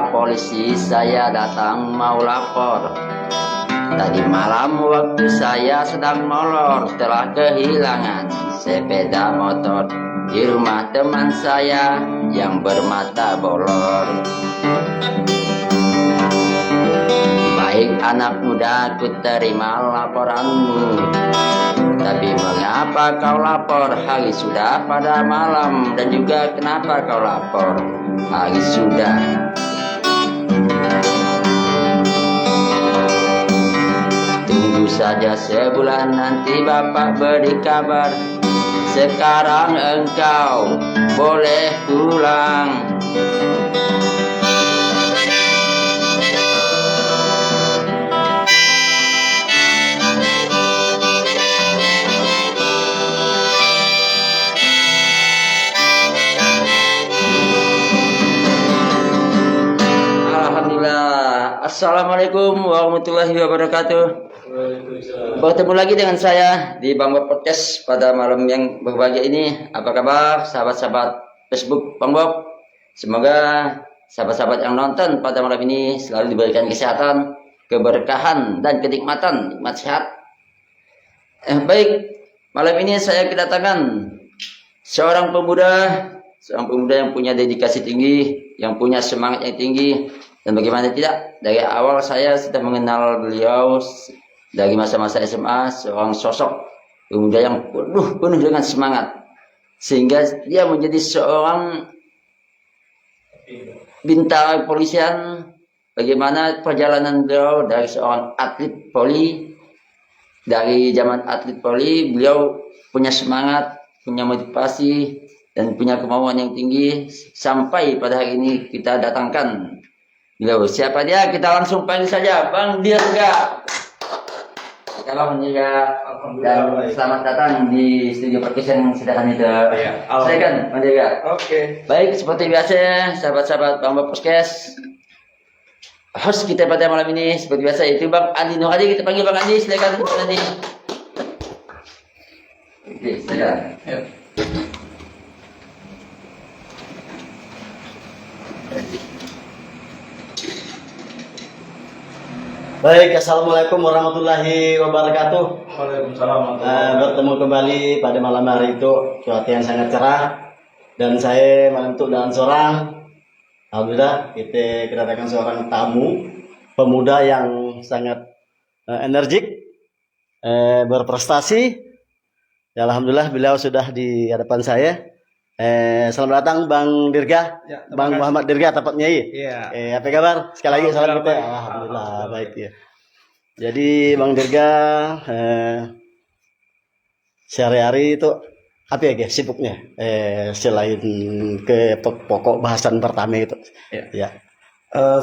Pak polisi, saya datang mau lapor. Tadi malam waktu saya sedang molor, telah kehilangan sepeda motor di rumah teman saya yang bermata bolor. Baik anak muda, ku terima laporanmu. Tapi mengapa kau lapor? Hari sudah pada malam. Dan juga kenapa kau lapor? Hari sudah. Tunggu saja sebulan, nanti bapak beri kabar. Sekarang engkau boleh pulang. Assalamualaikum warahmatullahi wabarakatuh. Bertemu lagi dengan saya di Bang Bob Podcast pada malam yang berbahagia ini. Apa kabar sahabat-sahabat Facebook Bang Bob? Semoga sahabat-sahabat yang nonton pada malam ini selalu diberikan kesehatan, keberkahan dan kenikmatan, nikmat sehat. Baik, malam ini saya kedatangan seorang pemuda yang punya dedikasi tinggi, yang punya semangat yang tinggi. Dan bagaimana tidak, dari awal saya sudah mengenal beliau dari masa-masa SMA, seorang sosok pemuda yang penuh dengan semangat. Sehingga dia menjadi seorang bintang kepolisian. Bagaimana perjalanan beliau dari seorang atlet poli, dari zaman atlet poli, beliau punya semangat, punya motivasi, dan punya kemauan yang tinggi. Sampai pada hari ini kita datangkan beliau. Siapa dia? Kita langsung panggil saja Bang Dirga. Kalau Dirga, dan selamat datang di studio podcast yang sederhana itu. Silakan Bang Dirga. Oke. Baik, seperti biasa sahabat-sahabat Bang Bob Podcast. Host kita pada malam ini seperti biasa itu Bang Andi Nurhadi. Kita panggil Bang Andi. Silakan Bang Andi. Oke, silakan. Baik, assalamualaikum warahmatullahi wabarakatuh. Waalaikumsalam. Bertemu kembali pada malam hari itu, cuaca yang sangat cerah, dan saya malam itu dengan seorang, alhamdulillah kita kedatangan seorang tamu, pemuda yang sangat energik, berprestasi. Ya, alhamdulillah beliau sudah di hadapan saya. Selamat datang Bang Dirga, Ya, Bang kasih. Muhammad Dirga tepatnya ya. Iya. Apa kabar? Sekali lagi salam kita. Alhamdulillah, Alhamdulillah baik. baik ya. Jadi Bang Dirga sehari-hari itu apa ya guys sibuknya? Selain ke pokok bahasan pertama itu. Ya.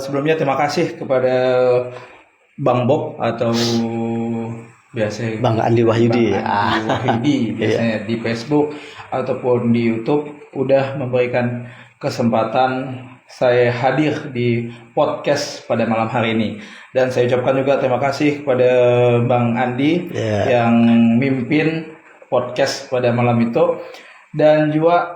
Sebelumnya terima kasih kepada Bang Bob atau biasa Bang Andi Wahyudi. Bang Andi Wahyudi biasanya di Facebook ataupun di YouTube udah memberikan kesempatan saya hadir di podcast pada malam hari ini. Dan saya ucapkan juga terima kasih kepada Bang Andi yang mimpin podcast pada malam itu. Dan juga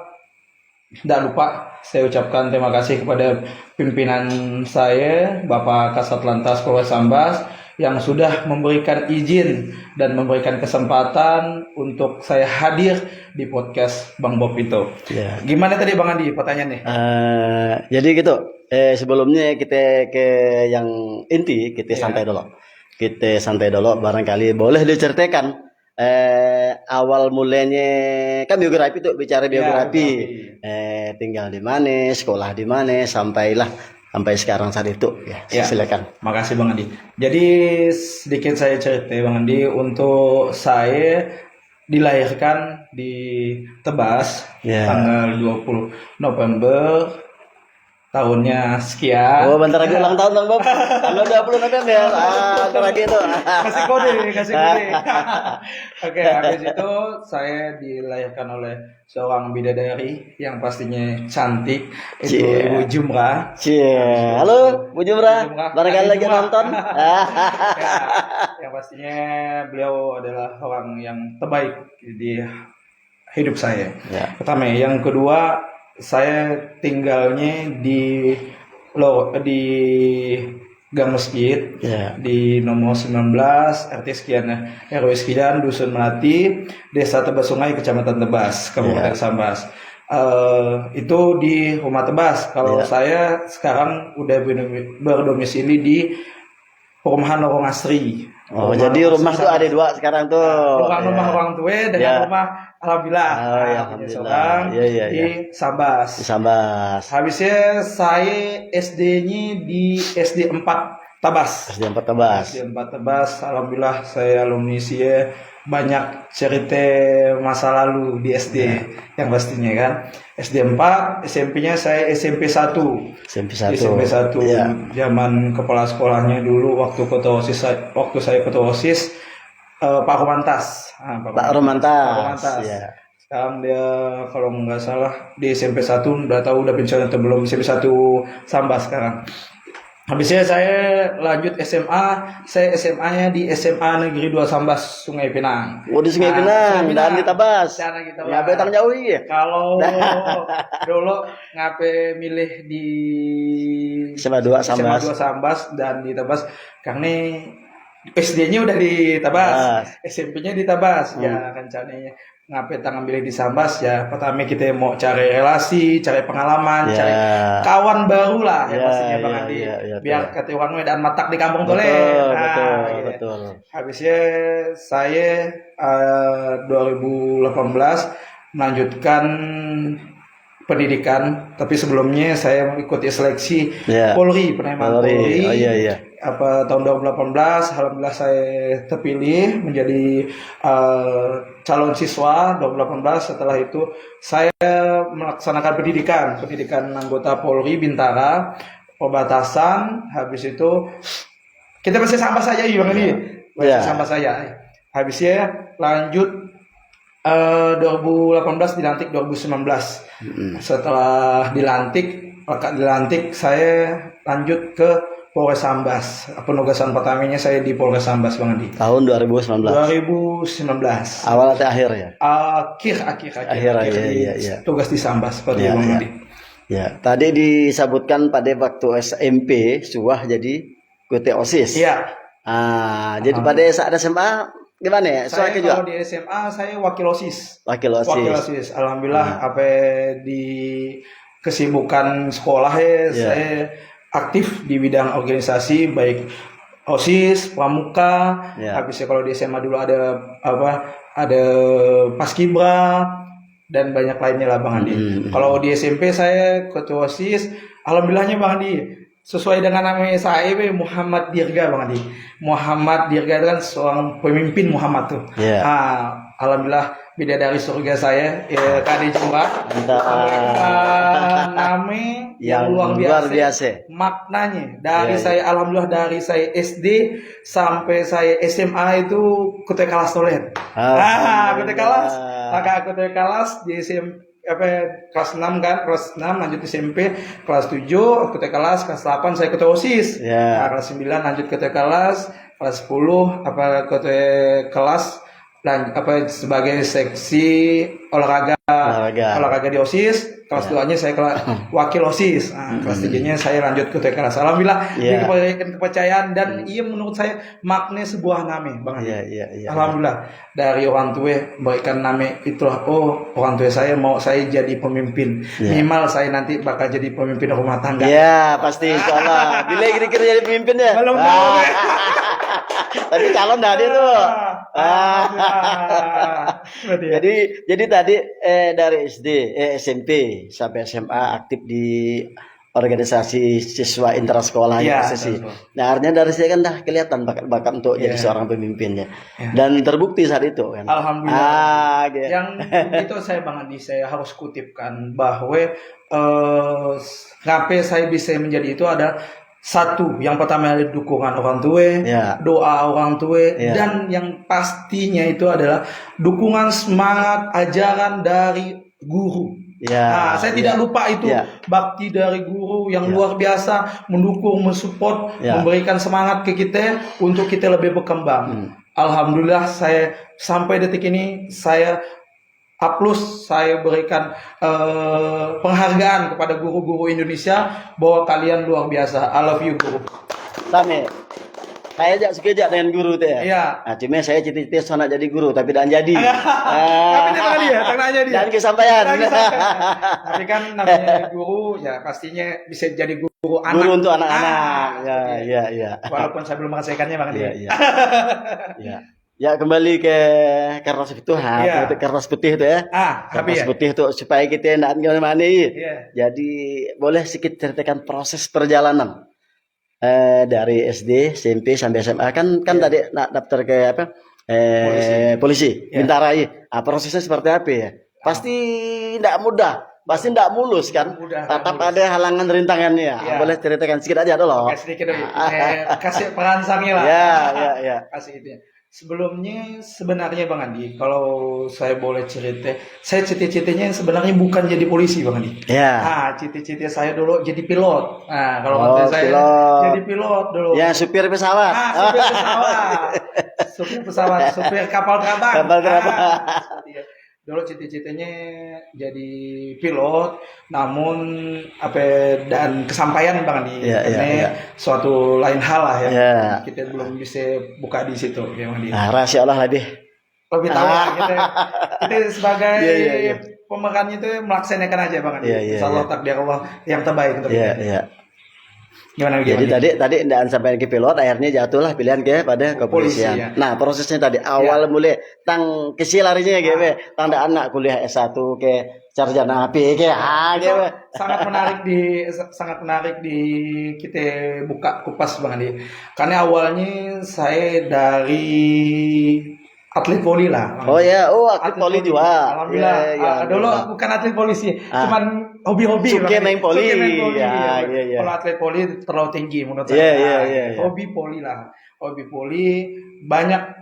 tidak lupa saya ucapkan terima kasih kepada pimpinan saya Bapak Kasat Lantas Polres Sambas yang sudah memberikan izin dan memberikan kesempatan untuk saya hadir di podcast Bang Bob itu. Gimana tadi Bang Andi pertanyaannya? Jadi gitu. Sebelumnya kita ke yang inti, kita santai dulu. Kita santai dulu. Barangkali boleh diceritakan awal mulanya kan biografi tuh, bicara biografi. Tinggal di mana, sekolah di mana, sampai sekarang saat itu ya. Silakan. Makasih Bang Andi. Jadi sedikit saya cerita Bang Andi, untuk saya dilahirkan di Tebas tanggal 20 November tahunnya sekian. Oh, bentar lagi ulang tahun Bang Bob. Tanggal 20 November. Bentar lagi itu. Kasih kode. Oke, habis itu saya dilahirkan oleh seorang bidadari yang pastinya cantik, itu Ibu Jumrah. Halo, Bu Jumrah. Barangkali lagi nonton. Yang pastinya beliau adalah orang yang terbaik di hidup saya. Pertama, yang kedua, saya tinggalnya di di Gang Masjid Ya. di nomor 19 RT sekian RW sekian Dusun Melati Desa Tebas Sungai Kecamatan Tebas Kabupaten Sambas. Itu di Rumah Tebas. Kalau saya sekarang udah berdomisili di Perumahan Lorong Asri. Oh, jadi rumah tuh ada 2 sekarang tuh. Rumah orang tua dengan rumah alhamdulillah. Oh, ya, Punya alhamdulillah. seorang Iya. di Sambas. Di Sambas. Habisnya saya SD-nya di SD 4 Tabas. SD 4 Tebas. SD 4 Tebas. Alhamdulillah saya alumni SIE, banyak cerita masa lalu di SD yang pastinya kan. SD 4, SMP-nya saya SMP 1. SMP 1. SMP 1 Ya. zaman kepala sekolahnya dulu waktu saya ketua OSIS Pak Romantas. Pak Romantas. Ya. Sekarang dia kalau nggak salah di SMP 1 udah tahu udah pensiun atau belum, SMP 1 Sambas sekarang. Habisnya saya lanjut SMA, saya SMA-nya di SMA Negeri 2 Sambas Sungai Pinang. Oh, di Sungai Pinang dan di Tabas. Dan di Tabas. Ngapain tang jauh ya? Kalau dulu ngapain milih di SMA 2 Sambas. SMA 2 Sambas dan di Tabas karena SD-nya udah di Tabas, SMP-nya di Tabas. Ya rencananya ngapain tangan milih di Sambas ya. Pertama kita mau cari relasi, cari pengalaman, cari kawan baru lah ya pastinya Bang Andi. Biar kata orang dan matak di kampung tole. Betul. Habisnya saya 2018 melanjutkan pendidikan, tapi sebelumnya saya mengikuti seleksi Polri, penerimaan Polri. Tahun 2018 alhamdulillah saya terpilih menjadi calon siswa 2018. Setelah itu saya melaksanakan pendidikan anggota Polri Bintara perbatasan. Habis itu kita masih sampai saja Bang ini. Masih sampai saya. Habisnya lanjut 2018 dilantik 2019. Setelah dilantik saya lanjut ke Polres Sambas. Penugasan pertamanya saya di Polres Sambas Bang Andi. Tahun 2019. 2019. Awal atau akhir ya? Akhir. Iya. Tugas di Sambas seperti Bang Andi. Ya, tadi disebutkan pada waktu SMP suah jadi ketua OSIS. Iya. Jadi pada saat SMA gimana ya? Saya kalau di SMA saya wakil OSIS. Wakil OSIS. Alhamdulillah di kesibukan sekolah saya aktif di bidang organisasi baik OSIS, Pramuka. Habisnya kalau di SMA dulu ada Paskibra dan banyak lainnya lah Bang Andi. Kalau di SMP saya ketua OSIS, alhamdulillahnya Bang Andi sesuai dengan nama saya Muhammad Dirga Bang Andi. Muhammad Dirga itu kan seorang pemimpin Muhammad tuh. Alhamdulillah bidadari surga saya Kade Jumrah. Nama yang luar biasa. Maknanya dari saya alhamdulillah dari saya SD sampai saya SMA itu ketua kelas tolen. Ketua kelas. Kakak ketua kelas di SMP kelas 6 kan, kelas 6 lanjut SMP, kelas 7 ketua kelas 8 saya ketua OSIS. Kelas 9 lanjut ketua kelas 10 ketua kelas dan sebagai seksi olahraga di OSIS. Kelas 2-nya saya wakil OSIS. Kelas 3-nya saya lanjut ke kelas. Alhamdulillah diberikan kepercayaan dan menurut saya makna sebuah nama Bang. Alhamdulillah dari orang tua berikan nama itulah orang tua saya mau saya jadi pemimpin. Minimal saya nanti bakal jadi pemimpin rumah tangga. Pasti insyaallah. Bila kira-kira jadi pemimpin ya? Belum. Tapi calon dari tuh. Jadi tadi dari SD, SMP sampai SMA aktif di organisasi siswa intrasekolah sesi. Nah, artinya dari saya kan dah kelihatan bakat untuk jadi seorang pemimpinnya. Dan terbukti saat itu kan. Alhamdulillah. Yang itu saya Bang Andi saya harus kutipkan bahwa kenapa saya bisa menjadi itu ada satu, yang pertama ada dukungan orang tua, doa orang tua, dan yang pastinya itu adalah dukungan semangat ajaran dari guru. Saya tidak lupa itu bakti dari guru yang luar biasa mendukung, mensupport, memberikan semangat ke kita untuk kita lebih berkembang. Alhamdulillah saya sampai detik ini saya A+, saya berikan penghargaan kepada guru-guru Indonesia bahwa kalian luar biasa. I love you guru. Sama. Saya ajak sekejap dengan guru tuh ya. Iya. Nah, cuma saya cita-cita sana jadi guru tapi dan jadi. Tapi dia tadi ya, tangan aja dia. Dan kesampaian. Tapi kan namanya guru ya pastinya bisa jadi guru anak. Guru untuk anak-anak. Ya. Walaupun saya belum merasakannya Bang dia. Iya. Ya. Ya kembali ke kertas putih, Iya. kertas putih itu ya. Tapi Kertas ya. putih itu supaya kita tidak kemana-mana. Iya. Jadi boleh sedikit ceritakan proses perjalanan dari SD, SMP sampai SMA kan Iya. tadi nak daftar ke apa? Polisi. Iya. Bintara ya. Prosesnya seperti apa ya? Pasti tidak mudah, pasti tidak mulus kan. Mudah, Tetap mulus. ada halangan rintangannya. Iya. Boleh ceritakan sedikit aja dulu. Oke, sedikit dulu. Kasih perangsangnya lah. Ya. Kasih itu. Sebelumnya sebenarnya Bang Andi, kalau saya boleh cerita, saya cita-citanya sebenarnya bukan jadi polisi Bang Andi. Ya. Cita-cita saya dulu jadi pilot. Nah, kalau Oh, kata saya pilot. jadi pilot dulu. Ya, supir pesawat. Supir pesawat. Supir pesawat, supir kapal terbang. Kapal terbang. Seperti itu. Dulu cita-citanya jadi pilot, namun dan kesampaian Bang Andi. Iya, Karena iya. suatu lain hal lah ya. Iya. Kita belum bisa buka di situ ya Bang Andi. Nah, rahasia Allah lebih. Lebih tahu lah, kita sebagai Iya. pemerannya itu melaksanakan aja Bang Andi. Iya. Insyaallah takdir Allah yang terbaik untuk kita. Iya. Gimana Jadi Andi? tadi tidak sampai ke pilot, akhirnya jatuhlah pilihan pada kepolisian. Polisi, ya. Nah, prosesnya tadi awal mulai tang kecil larinya tanda anak kuliah S1 ke sarjana AP ke Itu sangat menarik di kita buka kupas Bang Andi. Karena awalnya saya dari atlet voli lah. Oh ya, atlet voli juga. Alhamdulillah. Ya, Dulu bukan atlet voli sih, cuman hobi-hobi. Suka main voli. Ya. Iya. Kalau atlet voli terlalu tinggi menurut saya. Iya. Hobi voli lah. Hobi voli banyak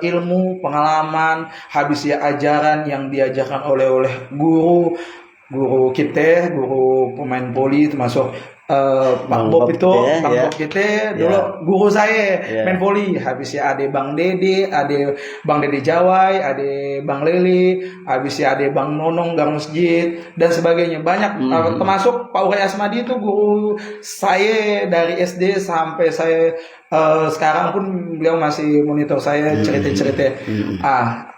ilmu, pengalaman, habis ya ajaran yang diajarkan oleh guru kita, guru pemain voli termasuk Pak Bob itu, Bang Bob kita dulu guru saya main voli. Habis ya ada Bang Dede, ada Bang Dede Jawai, ada Bang Lele, habis ya ada Bang Nonong Gang Masjid dan sebagainya. Banyak termasuk Pak Uray Asmadi itu guru saya dari SD sampai saya sekarang pun beliau masih monitor saya cerita-cerita.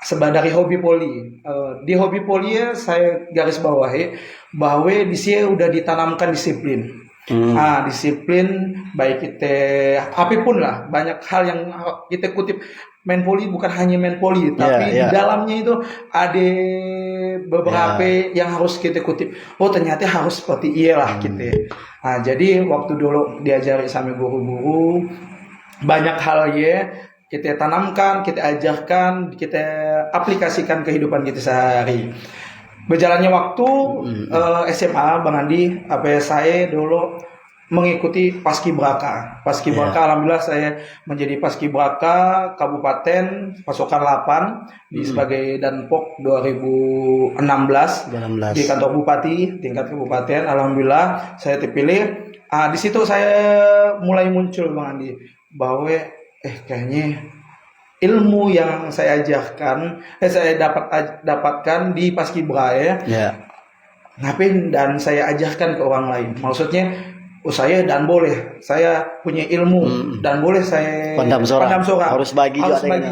Dari hobi poli. Di hobi poli ya saya garis bawahi bahwa di sini udah ditanamkan disiplin. Disiplin baik kita apapun lah, banyak hal yang kita kutip. Main poli bukan hanya main poli, tapi di dalamnya itu ada beberapa yang harus kita kutip. Oh ternyata harus seperti iyalah kita. Jadi waktu dulu diajari sama guru-guru banyak hal kita tanamkan, kita ajarkan, kita aplikasikan kehidupan kita sehari. Berjalannya waktu SMA Bang Andi, saya dulu mengikuti Paskibraka. Alhamdulillah saya menjadi Paskibraka Kabupaten Pasukan 8 sebagai Danpok 2016 di kantor Bupati tingkat kabupaten. Alhamdulillah saya terpilih. Di situ saya mulai muncul Bang Andi bahwa kayaknya ilmu yang saya ajarkan, saya dapatkan di Paskibra ngapain dan saya ajarkan ke orang lain. Maksudnya, saya saya punya ilmu dan boleh saya pandam sora. Harus bagi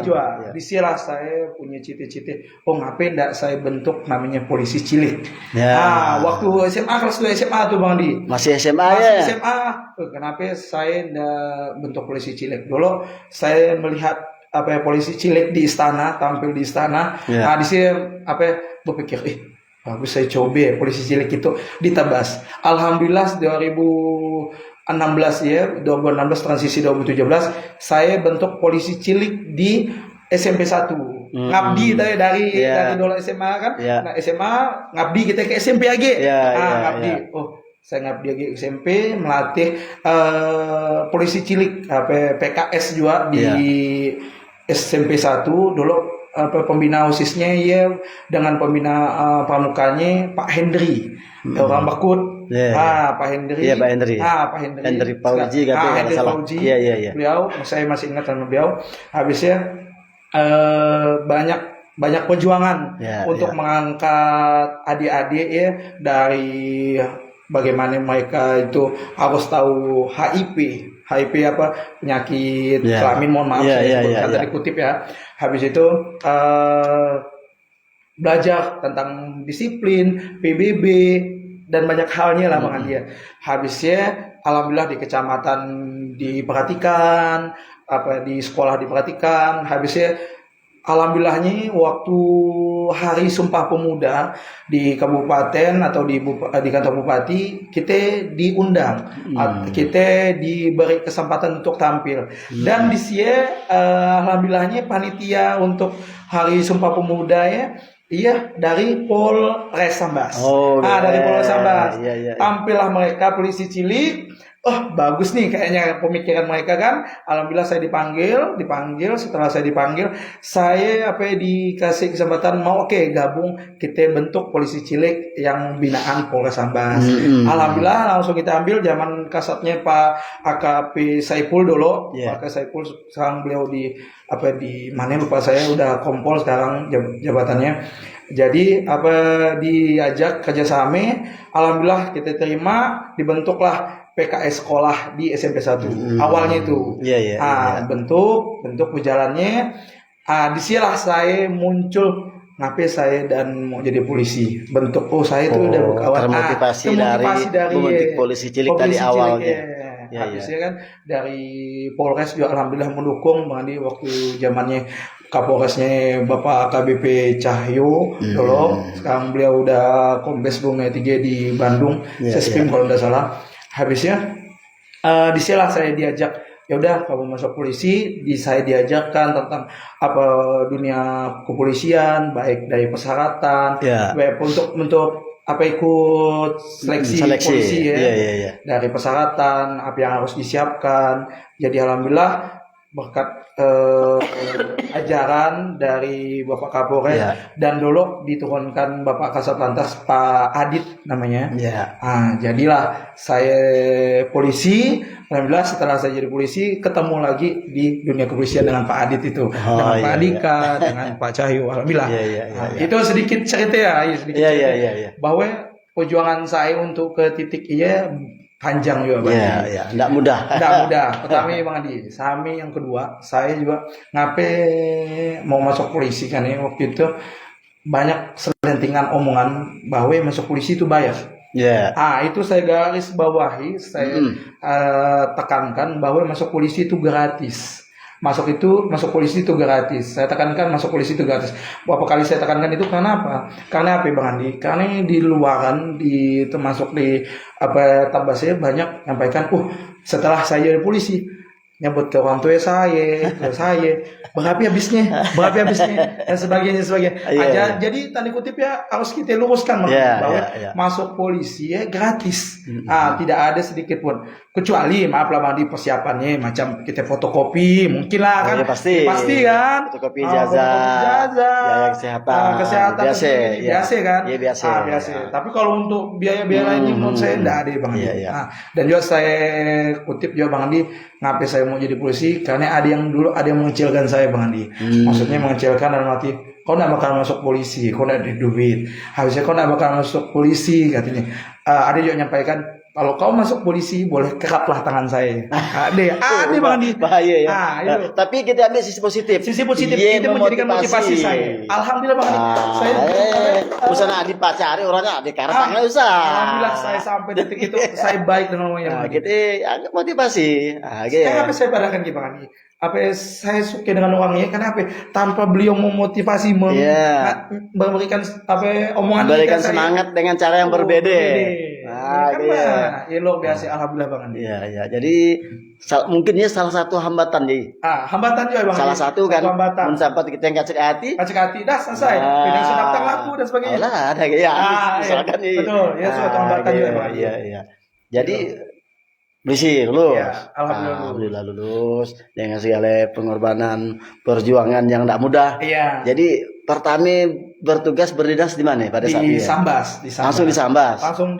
juga. Disinilah saya punya cita-cita. Ngapain enggak saya bentuk namanya polisi cilik. Waktu SMA kelas 2 SMA tuh Bang Di. Masih SMA SMA. Kenapa saya enggak bentuk polisi cilik? Dulu saya melihat polisi cilik di istana, tampil di istana. Di sini berpikir bagus saya coba polisi cilik itu di Tabas. Alhamdulillah 2016 transisi 2017 saya bentuk polisi cilik di SMP 1. Ngabdi dari dulu SMA kan. Nah, SMA ngabdi kita ke SMP lagi. Ngabdi. Saya ngabdi lagi SMP melatih polisi cilik PKS juga di SMP 1 dulu. Pembina OSIS-nya dengan pembina pramukanya Pak Hendri orang Bakut. Pak Hendri. Pak Hendri Fauji Hendri Fauji. Beliau saya masih ingat sama beliau. Habisnya banyak banyak perjuangan Ya, untuk ya. mengangkat adik-adik ya dari bagaimana mereka itu harus tahu HIV apa penyakit Ya. kelamin, mohon maaf Ya, saya ya, sebutkan ya, tadi ya. kutip ya. Habis itu belajar tentang disiplin, PBB dan banyak halnya lah Bang Andi ya. Habisnya alhamdulillah di kecamatan diperhatikan, apa di sekolah diperhatikan. Habisnya alhamdulillahnya waktu Hari Sumpah Pemuda di kabupaten atau di kantor bupati kita diundang, kita diberi kesempatan untuk tampil dan di sini alhamdulillahnya panitia untuk Hari Sumpah Pemuda ya. Iya, dari Polres Sambas. Oh, Dari Polres Sambas. iya, iya. Tampillah mereka polisi cilik. Oh, bagus nih kayaknya pemikiran mereka kan. Alhamdulillah saya dipanggil. Setelah saya dipanggil, saya dikasih kesempatan mau gabung kita bentuk polisi cilik yang binaan Polres Sambas. Alhamdulillah langsung kita ambil zaman kasatnya Pak AKP Saipul dulu. Yeah. Pak Saipul sekarang beliau di mana lupa saya udah kompol sekarang jabatannya. Jadi diajak kerjasama, alhamdulillah kita terima, dibentuklah PKS sekolah di SMP 1 awalnya itu. Bentuk berjalannya. Disinilah saya muncul ngapain saya dan mau jadi polisi. Bentuk saya itu udah kawan termotivasi dari membentuk polisi cilik tadi awalnya. Habisnya kan dari Polres juga alhamdulillah mendukung Bang Andi waktu zamannya Kapolresnya Bapak AKBP Cahyo dulu. Sekarang beliau udah Kombes Bunga 3 di Bandung, Sespim kalau tidak salah. Habisnya di sinilah saya diajak, ya udah kamu masuk polisi, saya diajarkan tentang apa dunia kepolisian, baik dari persyaratan, baik untuk ikut seleksi polisi ya. Dari persyaratan apa yang harus disiapkan. Jadi alhamdulillah berkat ajaran dari Bapak Kapolres dan dulu diturunkan Bapak Kasat Lantas Pak Adit namanya. Jadilah saya polisi. Alhamdulillah setelah saya jadi polisi ketemu lagi di dunia kepolisian dengan Pak Adit itu, dengan Pak Andika, dengan Pak Cahyo. Alhamdulillah. Itu sedikit cerita bahwa perjuangan saya untuk ke titik panjang juga Bang. Enggak mudah. Pertama Bang Andi, Sami yang kedua, saya juga mau masuk polisi kan ya waktu itu banyak selentingan omongan bahwa masuk polisi itu bayar. Itu saya garis bawahi, saya tekankan bahwa masuk polisi itu gratis. Masuk polisi itu gratis. Saya tekankan masuk polisi itu gratis. Beberapa kali saya tekankan itu karena apa? Karena apa Bang Andi? Karena di luaran termasuk di Tabasnya banyak nyampaikan, setelah saya jadi polisi nyebut ke orang tua saya, berapa habisnya, dan sebagainya. Jadi tanda kutip ya harus kita luruskan bahwa masuk polisi gratis, tidak ada sedikit pun, kecuali maaf lah Bang di persiapannya macam kita fotokopi mungkin lah kan, pasti kan, fotokopi ijazah, kesehatan, biasa kan, biasa. Tapi kalau untuk biaya-biaya lainnya menurut saya tidak ada Bang Andi. Dan juga saya kutip juga Bang Andi, ngapain saya mau jadi polisi karena ada yang mengecilkan saya Bang Andi. Maksudnya mengecilkan dalam arti kau nggak bakal masuk polisi, kau nggak ada duit. Harusnya kau nggak bakal masuk polisi katanya. Ada juga nyampaikan kalau kau masuk polisi boleh keraplah tangan saya. Ada Bang Andi. Bahaya ya. Tapi kita ambil sisi positif. Itu menjadikan motivasi saya. Alhamdulillah Bang Andi. Saya usah nak dipacari orangnya, dikarang usah. Alhamdulillah saya sampai detik itu saya baik dengan orangnya. Kita anggap motivasi. Kenapa saya padahkan Bang Andi? Saya suka dengan orangnya karena tanpa beliau memotivasi memberikan omongan memberikan semangat dengan cara yang berbeda. Luar biasa alhamdulillah Bang Andi. Jadi mungkinnya salah satu hambatan jadi. Hambatan juga Bang. Salah satu kan mensampat kita yang kacik hati dah selesai. Pindah sedap laku dan sebagainya. Ada misalkan betul, suatu hambatan juga Bang. Jadi polisi lulus. Alhamdulillah lulus dengan segala pengorbanan perjuangan yang tidak mudah. Jadi pertama bertugas berdinas di mana pada saat itu? Sambas. Langsung di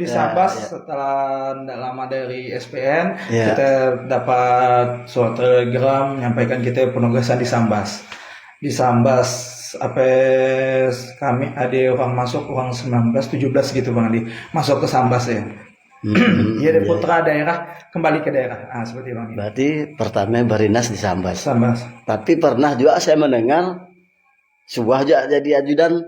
Sambas. Setelah tidak lama dari SPN kita dapat suatu telegram menyampaikan kita penugasan di Sambas. kami ada orang masuk orang 19 17 gitu Bang Andi masuk ke Sambas ya. Iya dari putra daerah kembali ke daerah. Seperti Bang Andi. Berarti pertama berinas di Sambas. Sambas. Tapi pernah juga saya mendengar sebuah jadi ajudan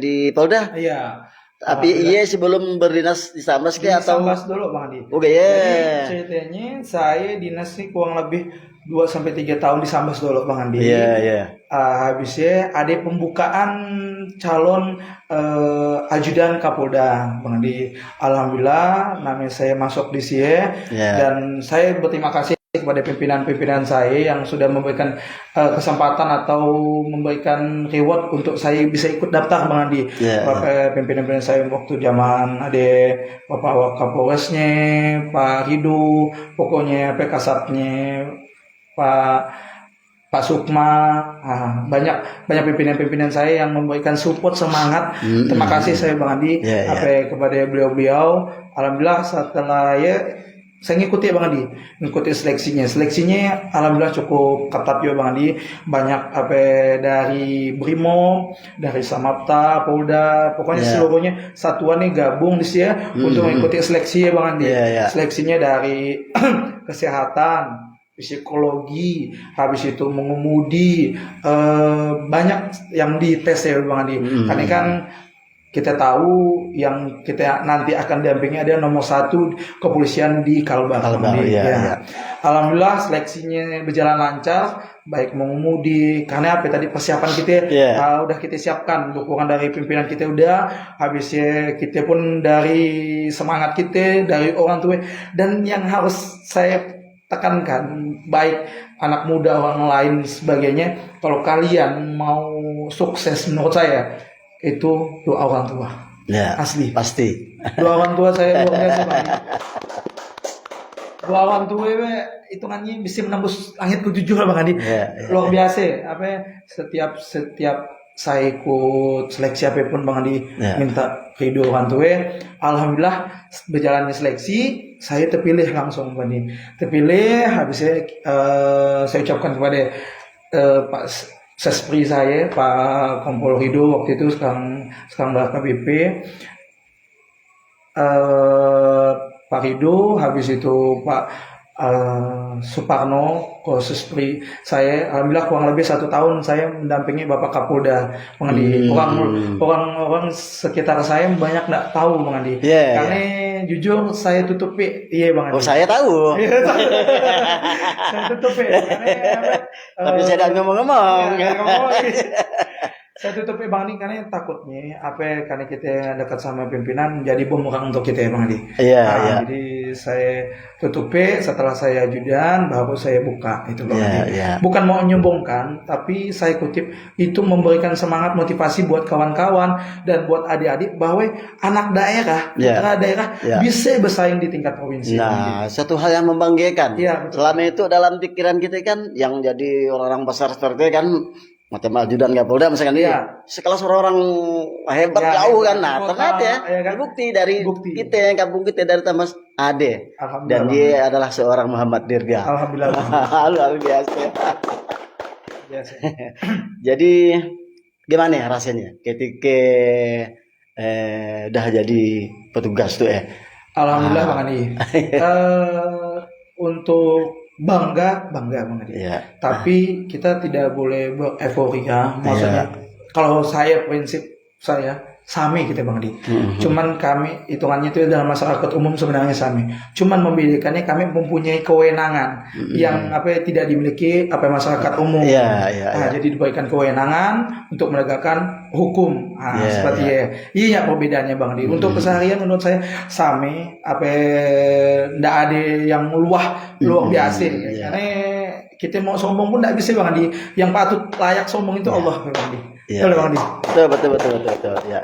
di Polda. Iya. Tapi iya sebelum berdinas di Sambas Di atau Sambas dulu Bang Andi. Oke ya. Jadi ceritanya saya dinas nih kurang lebih 2-3 tahun di Sambas dulu Bang Andi. Iya, iya. Habisnya ada pembukaan calon ajudan Kapolda Bang Andi. Alhamdulillah namanya saya masuk di sini dan saya berterima kasih kepada pimpinan-pimpinan saya yang sudah memberikan kesempatan atau memberikan reward untuk saya bisa ikut daftar Bang Andi. Pimpinan-pimpinan saya waktu zaman ada Bapak Kapolresnya, Pak Rido, pokoknya Kasatnya, Pak Sukma, banyak pimpinan-pimpinan saya yang memberikan support semangat. Terima kasih saya Bang Andi kepada beliau-beliau. Alhamdulillah setelah saya ngikuti Bang Andi, ngikuti seleksinya alhamdulillah cukup ketat juga Bang Andi. Banyak dari Brimob, dari Samapta, Polda, pokoknya seluruhnya satuannya gabung di sini untuk mengikuti seleksi Bang Andi. Seleksinya dari kesehatan, psikologi, habis itu mengemudi, banyak yang dites ya Bang Andi. Karena kan kita tahu yang kita nanti akan dampingi ada nomor 1 kepolisian di Kalbar. Alhamdulillah seleksinya berjalan lancar, baik mengemudi karena tadi persiapan kita udah kita siapkan, dukungan dari pimpinan kita udah, habisnya kita pun dari semangat kita dari orang tua. Dan yang harus saya tekankan baik anak muda orang lain sebagainya, kalau kalian mau sukses menurut saya itu doa orang tua. Asli pasti. Doa orang tua saya luar biasa Bang. Doa orang tua hitungannya bisa menembus langit ketujuh lah Bang Andi. Luar biasa. Setiap saya ikut seleksi apapun Bang Andi minta ridho orang tua. Alhamdulillah berjalannya seleksi saya terpilih langsung Bang Andi. Terpilih habisnya saya ucapkan kepada Pak Sespri saya, Pak Kompol Rido waktu itu sekarang KBP, Pak Rido, habis itu Pak Suparno, Sespri saya, alhamdulillah kurang lebih 1 tahun saya mendampingi Bapak Kapolda Bang Andi. Orang sekitar saya banyak nggak tahu Bang Andi. Karena jujur saya tutupi, Bang Andi. Oh saya tahu. Saya tutupi. Tapi saya tidak ngomong-ngomong. Saya tutupi Bang Andi karena takutnya karena kita dekat sama pimpinan jadi bumerang untuk kita Bang Andi. Jadi saya tutupi setelah saya ajudan baru saya buka itu Bang Andi. Bukan mau menyombongkan, tapi saya kutip itu memberikan semangat motivasi buat kawan-kawan dan buat adik-adik bahwa anak daerah, putra daerah bisa bersaing di tingkat provinsi. Nah, satu hal yang membanggakan. Selama itu dalam pikiran kita kan yang jadi orang-orang besar seperti kan macam ajudan Kapolda misalkan sekelas orang hebat jauh kan. Nah ternyata bukti dari kita kampung kita dari Tamas Ade dan dia adalah seorang Muhammad Dirga. Alhamdulillah. Luar biasa. Jadi gimana ya rasanya ketika udah jadi petugas tuh Alhamdulillah Bang Andi. Untuk bangga Bang Andi. Tapi kita tidak boleh bereforia. Maksudnya kalau saya prinsip saya sami kita Bang Andi. Cuman kami hitungannya itu dalam masyarakat umum sebenarnya sami. Cuman membedakannya kami mempunyai kewenangan yang tidak dimiliki masyarakat umum. Jadi diberikan kewenangan untuk menegakkan hukum. Seperti iya perbedaannya Bang Andi. Untuk keseharian menurut saya sami ndak ada yang luar biasa. Karena kita mau sombong pun ndak bisa Bang Andi. Yang patut layak sombong itu Allah Bang Andi. Betul. Ya.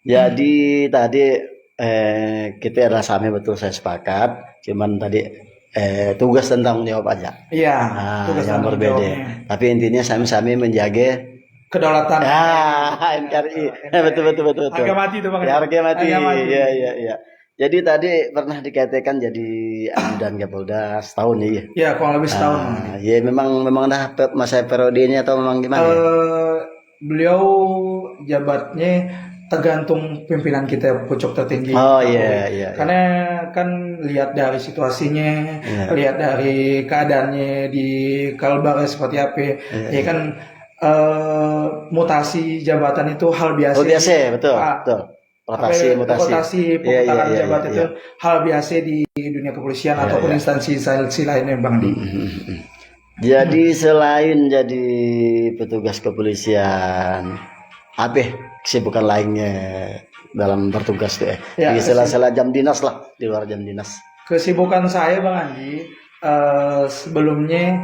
Jadi tadi kita adalah sami betul saya sepakat. Cuman tadi tugas tentang menjawab aja. Tugas yang berbeda. Tapi intinya sami-sami menjaga kedaulatan. NKRI. Betul. Harga mati itu Bang. Harga mati. Iya. Jadi tadi pernah dikatakan jadi ajudan Kapolda setahun ya. Ya, kurang lebih setahun. Bang Andi. Ya memang dah masa periodenya atau memang gimana? Beliau jabatnya tergantung pimpinan kita pucuk tertinggi. Oh iya. Karena kan lihat dari situasinya, Iya. lihat dari keadaannya di Kalbar seperti apa, ya kan mutasi jabatan itu hal biasa. Oh biasa, betul, Ah, betul. Rotasi, mutasi. Rotasi Iya, pemutaran iya, jabatan iya, itu hal biasa di dunia kepolisian Iya, ataupun iya. instansi lainnya, Bang Andi. Jadi selain jadi petugas kepolisian, apa kesibukan lainnya dalam bertugas tuh Ya, di sela-sela jam dinas lah, di luar jam dinas. Kesibukan saya, Bang Andi, sebelumnya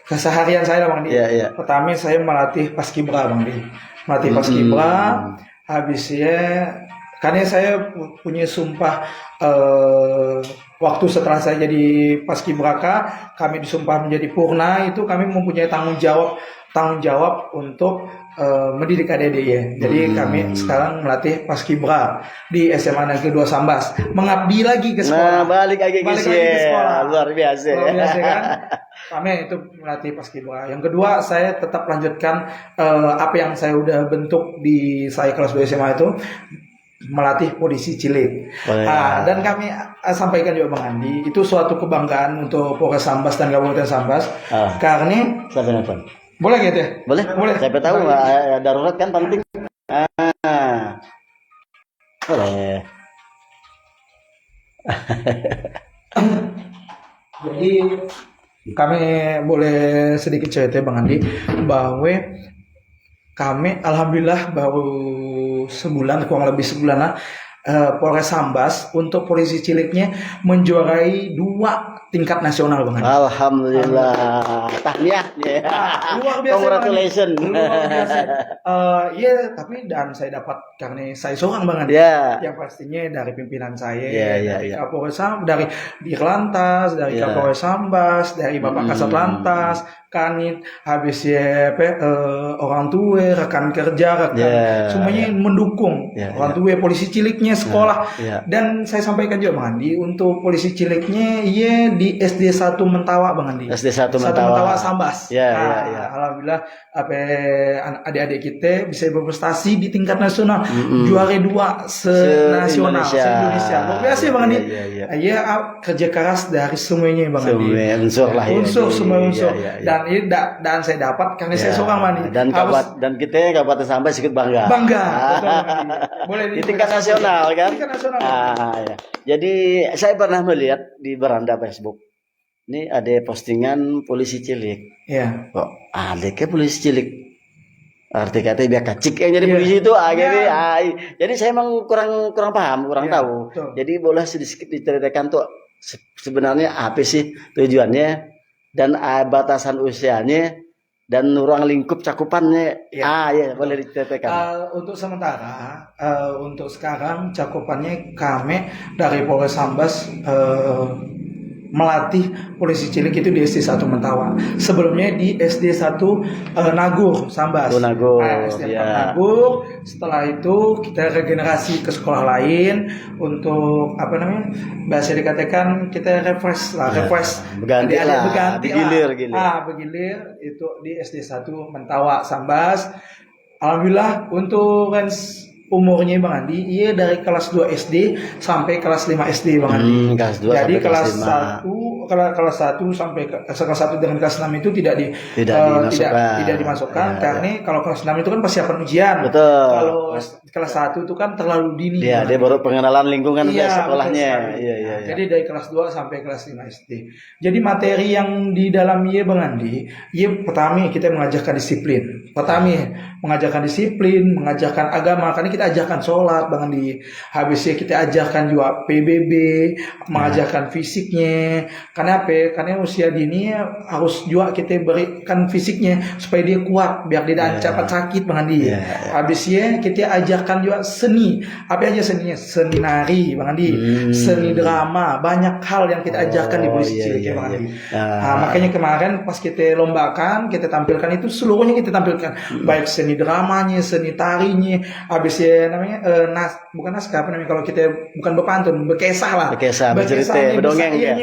keseharian saya, Bang Andi. Iya. Pertama saya melatih paskibra, Bang Andi. Melatih paskibra, habisnya karena saya punya sumpah waktu setelah saya jadi paskibraka, kami disumpah menjadi purna, itu kami mempunyai tanggung jawab untuk mendidik adik-adik ya. Jadi kami sekarang melatih paskibra di SMA Negeri 2 Sambas, mengabdi lagi ke Nah, sekolah. balik lagi ke sekolah. Luar biasa. Luar biasa kan? Kami itu melatih paskibra. Yang kedua, saya tetap lanjutkan apa yang saya udah bentuk di saya kelas 2 SMA itu, melatih polisi cilik. Oh, ya. Dan kami sampaikan juga Bang Andi, itu suatu kebanggaan untuk Polres Sambas dan Kabupaten Sambas. Karena Sampai nelfon. boleh gitu ya? Boleh? Siapa tahu darurat kan penting. Boleh. Jadi kami boleh sedikit cerita Bang Andi bahwa kami alhamdulillah baru sebulan, kurang lebih sebulan lah, Polres Sambas untuk polisi ciliknya menjuarai 2 tingkat nasional Bang Andi. Alhamdulillah. Tahniah. Luar biasa. Congratulations. Luar biasa. Iya, tapi dan saya dapat karena saya seorang Bang Andi. Ya. Yang pastinya dari pimpinan saya, Iya. dari Kapolres Sambas, dari Dirlantas, dari Iya. Kapolres Sambas, dari Bapak Kasat Lantas, Kanit, habis ya orang tua, rekan kerja, Iya. semuanya mendukung. Iya, Orang tua, polisi ciliknya sekolah. Iya. Dan saya sampaikan juga Bang Andi, untuk polisi ciliknya iya di SD 1 Mentawa Bang Andi. SD 1 Mentawa. Sambas. Iya. Alhamdulillah adik-adik kita bisa berprestasi di tingkat nasional, juara 2 se-nasional, se-Indonesia. Luar biasa Bang Andi. Iya. Iya, kerja keras dari semuanya Bang Andi. Semua unsur lah ya. Semua unsur. Iya. Dan saya dapat karena saya seorang Bang Andi. Dan kita Kabupaten Sambas ikut bangga. Bangga. Betul, Bang Andi. Boleh Di tingkat nasional kan? Tingkat nasional. Ya. Jadi saya pernah melihat di beranda Facebook. Ini ada postingan polisi cilik. Iya. Kok ada ke polisi cilik? Arti katanya biar kacik yang jadi Iya. polisi itu gini. Iya. Jadi saya emang kurang paham, kurang Iya, tahu. betul. Jadi boleh sedikit diceritakan tuh sebenarnya apa sih tujuannya dan batasan usianya dan ruang lingkup cakupannya. Iya. Ya boleh diceritakan. Untuk sementara, untuk sekarang cakupannya kami dari Polres Sambas melatih polisi cilik itu di SD 1 Mentawa. Sebelumnya di SD 1 Nagur Sambas. Nagur, SD 4 ya. Nagur. Setelah itu kita regenerasi ke sekolah lain untuk bahasa dikatakan kita refresh lah, refresh. Berganti lah, bergilir. Bergilir itu di SD 1 Mentawa Sambas. Alhamdulillah untuk range umurnya Bang Andi, iya dari kelas 2 SD sampai kelas 5 SD Bang Andi. Kelas 2 Jadi sampai kelas 5. 1 sampai kelas 1 dengan kelas 6 itu tidak dimasukkan Ya, karena kalau kelas 6 itu kan persiapan ujian. Betul. Kalau kelas 1 itu kan terlalu dini. Iya, Bang dia Andi. baru pengenalan lingkungan Iya, sekolahnya. betul sekali. Iya. Jadi dari kelas 2 sampai kelas 5 SD. Jadi materi yang di dalam Bang Andi, pertama kita mengajarkan disiplin. Mengajarkan agama. Karena kita ajarkan sholat Bang Andi. Habisnya kita ajarkan juga PBB, mengajarkan fisiknya, Karena apa? Karena usia dini harus juga kita berikan fisiknya supaya dia kuat, biar dia tidak cepat sakit Bang Andi. Habisnya kita ajarkan juga seni. Apa aja seninya? Seni nari Bang Andi, seni drama, banyak hal yang kita ajarkan di polisi cilik ya Bang Andi. Nah, makanya kemarin pas kita lombakan, kita tampilkan itu seluruhnya kita tampilkan, baik seni dramanya, seni tarinya, habisnya namanya bukan naskah apa namanya kalau kita bukan berpantun, berkesah lah. Berkesah, bercerita, berdongeng ya.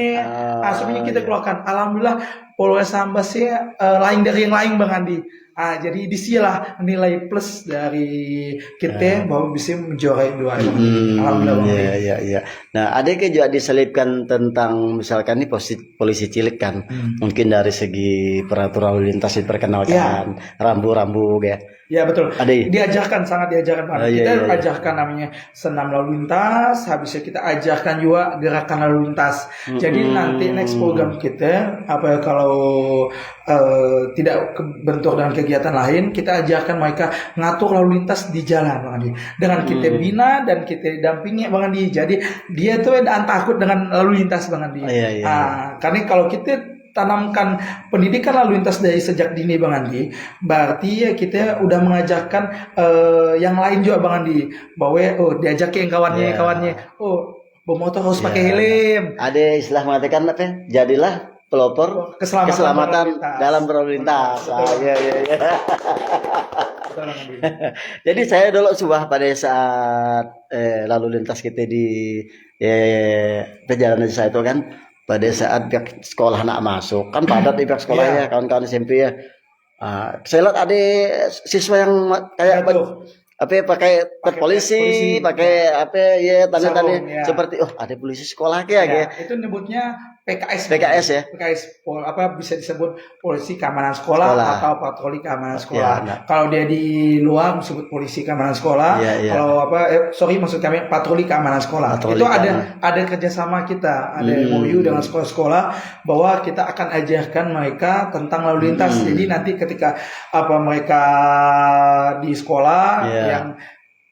Semuanya kita keluarkan. Alhamdulillah Polres Sambas ya lain dari yang lain Bang Andi. Jadi disinilah nilai plus dari kita bahwa bisa menjuarai dua ini. Alhamdulillah Bang Andi. Iya. Nah, ada kan juga diselipkan tentang misalkan ini polisi cilik kan, mungkin dari segi peraturan lalu lintas diperkenalkan, rambu-rambu ya. Ya betul. Ada ya? Diajarkan, sangat diajarkan Pak. Kita ajarkan namanya senam lalu lintas, habisnya kita ajarkan juga gerakan lalu lintas. Jadi nanti next program kita kalau tidak bentur dengan kegiatan lain, kita ajarkan mereka ngatur lalu lintas di jalan Bang Andi. Dengan kita bina dan kita dampingi Bang Andi. Jadi dia tuh tidak takut dengan lalu lintas Bang Andi. Karena kalau kita tanamkan pendidikan lalu lintas dari sejak dini Bang Andi, berarti ya kita udah mengajarkan yang lain juga Bang Andi, bahwa diajakin kawannya bermotor harus pakai helm. Ada istilah mengatakan apa? Jadilah pelopor keselamatan dalam berlalu lintas. Iya. Jadi saya dulu pada saat lalu lintas kita di perjalanan saya itu kan, pada saat pihak sekolah nak masuk kan padat di pihak sekolahnya, kawan-kawan SMP ya. Saya lihat ada siswa yang kayak pakai polisi, pakai tanda-tanda seperti ada polisi sekolah kayak itu nyebutnya PKS ya. PKS bisa disebut polisi keamanan sekolah atau patroli keamanan sekolah. Kalau dia di luar disebut polisi keamanan sekolah. Kalau maksud kami patroli keamanan sekolah. Itu ada kerjasama kita, ada MOU dengan sekolah-sekolah bahwa kita akan ajarkan mereka tentang lalu lintas. Jadi nanti ketika mereka di sekolah yang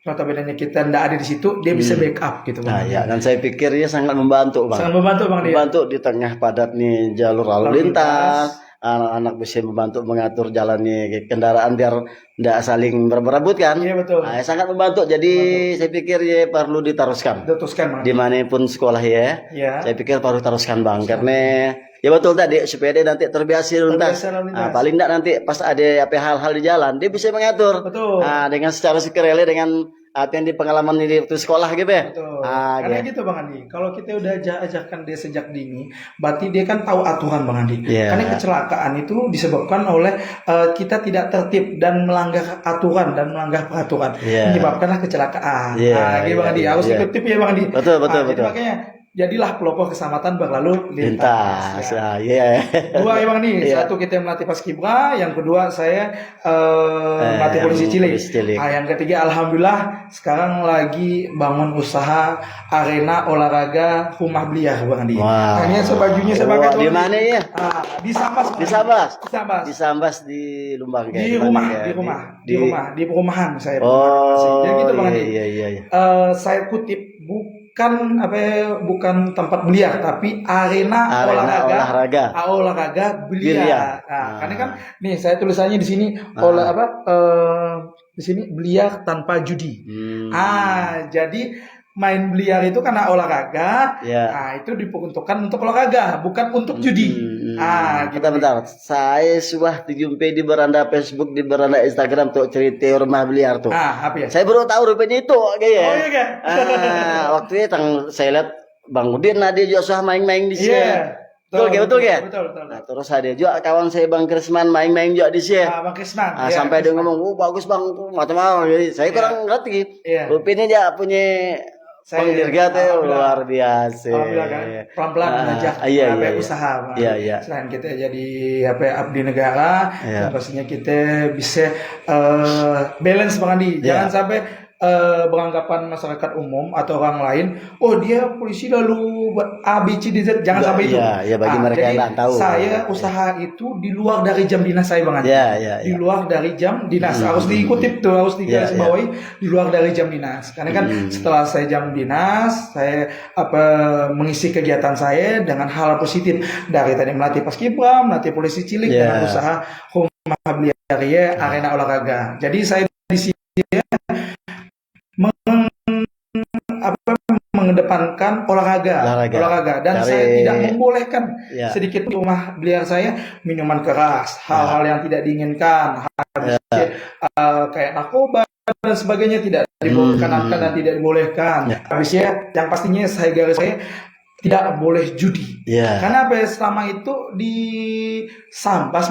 notabene kita tidak ada di situ, dia bisa backup gitu Bang. Dan saya pikir ya sangat membantu Bang. Sangat membantu Bang. Membantu di tengah padat nih jalur lalu lintas. Anak-anak bisa membantu mengatur jalannya kendaraan biar tidak saling berebut kan. Iya betul. Sangat membantu. Jadi saya pikir ya perlu diteruskan. Bang. Dimanapun sekolah ya. Saya pikir perlu teruskan Bang. Karena ya betul tadi supaya dia nanti terbiasa lintas. Paling tidak nanti pas ada hal-hal di jalan dia bisa mengatur. Betul. Dengan secara sukarela dengan apa yang di pengalaman di waktu sekolah gitu ya. Betul. Karena gitu Bang Andi. Kalau kita udah ajarkan dia sejak dini, berarti dia kan tahu aturan Bang Andi. Karena kecelakaan itu disebabkan oleh kita tidak tertib dan melanggar aturan dan melanggar peraturan, menyebabkanlah kecelakaan. Gitu Bang Andi. Harus tertib ya Bang Andi. Betul. Jadi makanya jadilah pelopor keselamatan berlalu lintas. Dua ya Bang nih. Satu kita melatih paskibra, yang kedua saya melatih polisi cilik. Yang ketiga alhamdulillah sekarang lagi bangun usaha arena olahraga rumah belia Bang Andi. Hanya sebajunya sebagai di mana ya? Di Sambas. Di Sambas di Lumbang kayak. Di perumahan saya. Jadi gitu Bang Andi. Saya kutip bukan tempat biliar tapi arena olahraga biliar. Karena kan nih saya tulisannya di sini di sini biliar tanpa judi. Jadi main biliar itu karena olahraga. Itu diperuntukkan untuk olahraga, bukan untuk judi. Bentar. Saya sudah dijumpai di beranda Facebook, di beranda Instagram tuh cerita rumah biliar tuh. Apa ya? Saya baru tahu rupanya itu kayaknya. Oh iya kan? Waktu itu saya lihat Bang Udin dia juga sudah main-main di sini. Betul ya? Betul. Nah, terus ada juga kawan saya Bang Krisman main-main juga di sini. Bang Krisman. Sampai dia ngomong, bagus Bang, macam-macam. Jadi saya kurang ngerti. Rupanya dia punya pengirgat luar biasa. Pelan-pelan belajar usaha. Selain kita jadi abdi negara, pastinya kita bisa balance Bang Andi. Jangan sampai beranggapan masyarakat umum atau orang lain, oh dia polisi lalu A B C D Z, jangan sampai itu. Ya bagi mereka jadi yang tak tahu. saya usaha itu di luar dari jam dinas saya Bang Andi. Di luar dari jam dinas harus diikutip tuh, harus digarisbawahi di luar dari jam dinas. Karena kan setelah saya jam dinas, saya mengisi kegiatan saya dengan hal positif, dari tadi melatih paskibra, melatih polisi cilik, dengan usaha rumah Bliaria arena olahraga. Jadi saya di sini mengedepankan olahraga dan saya tidak membolehkan sedikit rumah beliau saya minuman keras, hal-hal yang tidak diinginkan, kayak narkoba dan sebagainya tidak dibolehkan dan tidak dibolehkan. Habisnya yang pastinya saya garis saya tidak boleh judi. Karena selama itu di Sambas,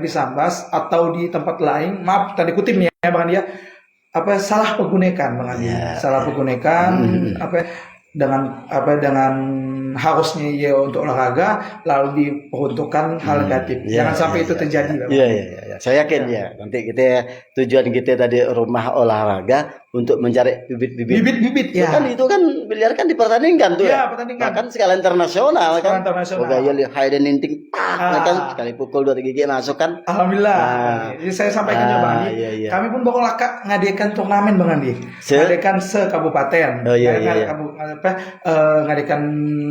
di Sambas atau di tempat lain, maaf tadi kutip nih ya Bang Andi, salah pergunakan Bang Andi. Salah pergunakan dengan harusnya ya untuk olahraga lalu diperuntukkan hal negatif. Jangan sampai itu terjadi. Iya. Saya yakin nanti tujuan kita tadi rumah olahraga untuk mencari bibit-bibit ya. Itu kan biliar kan dipertandingkan tuh ya. Bahkan skala internasional kan. Gaya hide and inting kan sekali pukul 2 gigi masuk kan. Alhamdulillah. Jadi saya sampaikan ya Bang Andi. Kami pun bakal ngadakan turnamen Bang Andi. Ngadakan se-kabupaten. Ngadakan